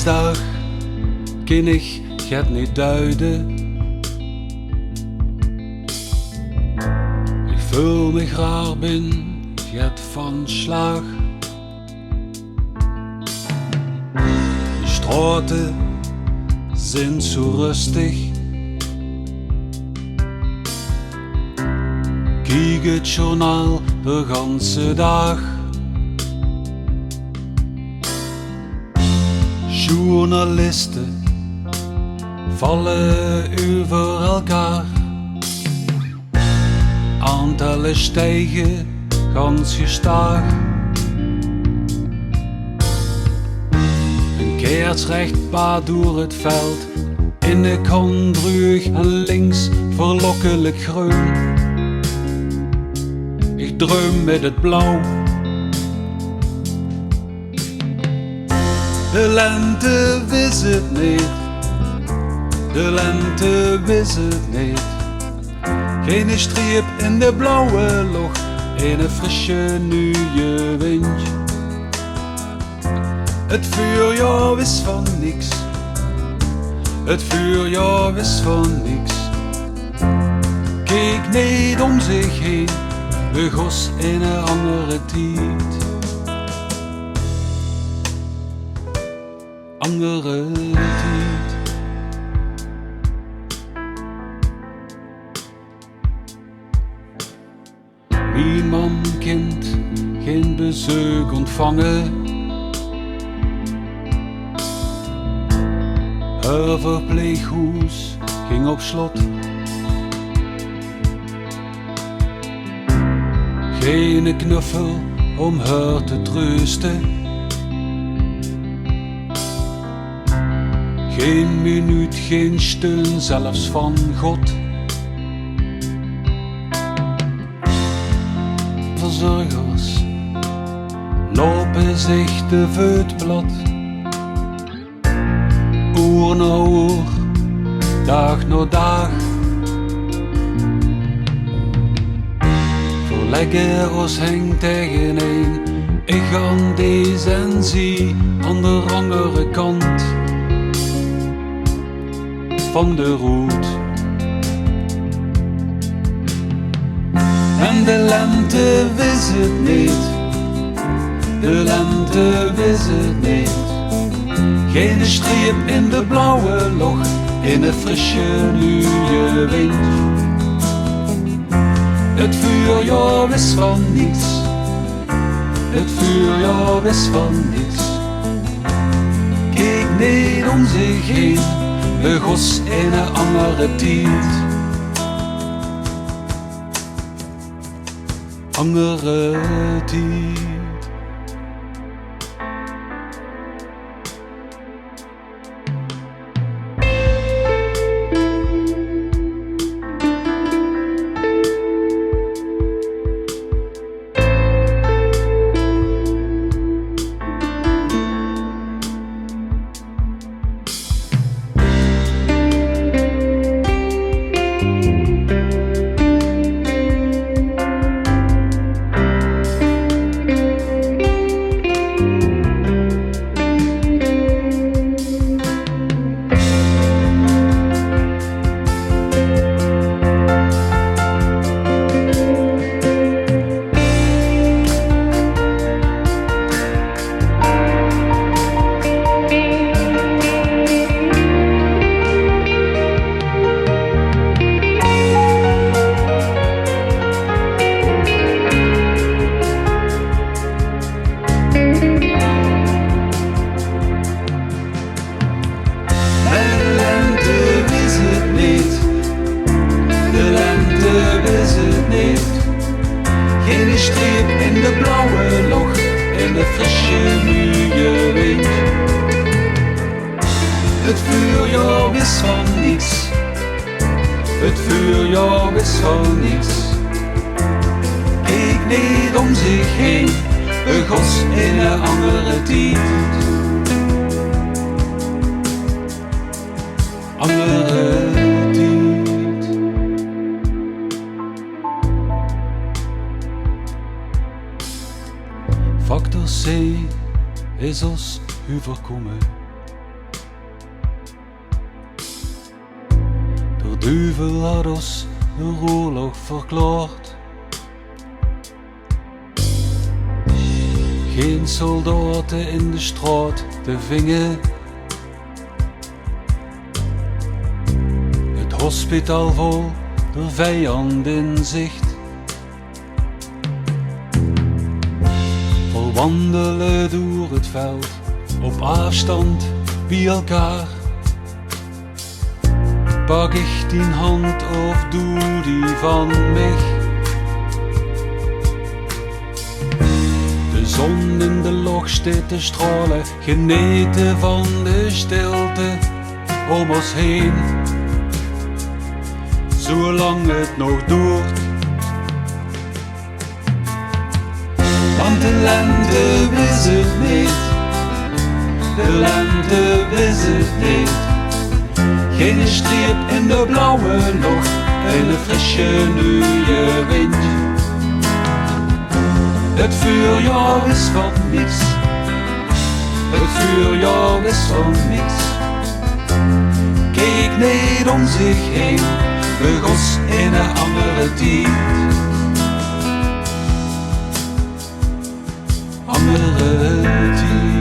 Dinsdag kan ik het niet duiden. Ik voel me raar bin het van slag. De straten zijn zo rustig. Kijk het journaal de ganse dag. Journalisten vallen over elkaar. Aantallen stijgen gans gestaag. Een keersrecht pad door het veld. In de kant ruig en links verlokkelijk groen. Ik droom met het blauw. De lente wist het niet. De lente wist het niet. Geen streep in de blauwe lucht. In een frisse nieuwe wind. Het vuurjaar wist van niks. Het vuurjaar wist van niks. Keek niet om zich heen. Begos in een andere tijd. Andere tijd. Mijn man kind geen bezoek ontvangen. Het verpleeghuis ging op slot. Geen knuffel om haar te troosten. Geen minuut, geen steun, zelfs van God. Verzorgers lopen zich de voet plat. Oer na oer, dag na dag. Verleggers hangt tegeneen. Ik ga deze en zie aan de andere kant van de route. En de lente wist het niet. De lente wist het niet. Geen streep in de blauwe lucht. In een frisse nieuwe wind. Het vuurjaar wist van niets. Het vuurjaar wist van niets. Keek niet om zich heen. Begos in een andere tijd. Andere tijd. Geen streep in de blauwe lucht, in de frisse nieuwe wind. Het vuurjaar wist van niets. Het vuurjaar wist van niets. Keek niet om zich heen, begos in een andere tijd. Andere tijd. Factor C is ons overkomen. duivel had ons de oorlog verklaard. Geen soldaten in de straat te vingen. Het hospitaal vol door vijand in zicht. Vol wandelen door het veld, op afstand bij elkaar. Pak ik die hand of doe die van mij. De zon in de log staat te stralen, geneten van de stilte om ons heen. Zolang het nog duurt. Want de lente wist het niet, de lente wist het niet. Geen streep in de blauwe lucht en een frisse nieuwe wind. Het vuurjaar is van niets, het vuurjaar is van niets. Kijk niet om zich heen, we gos in een andere tijd. Andere tijd.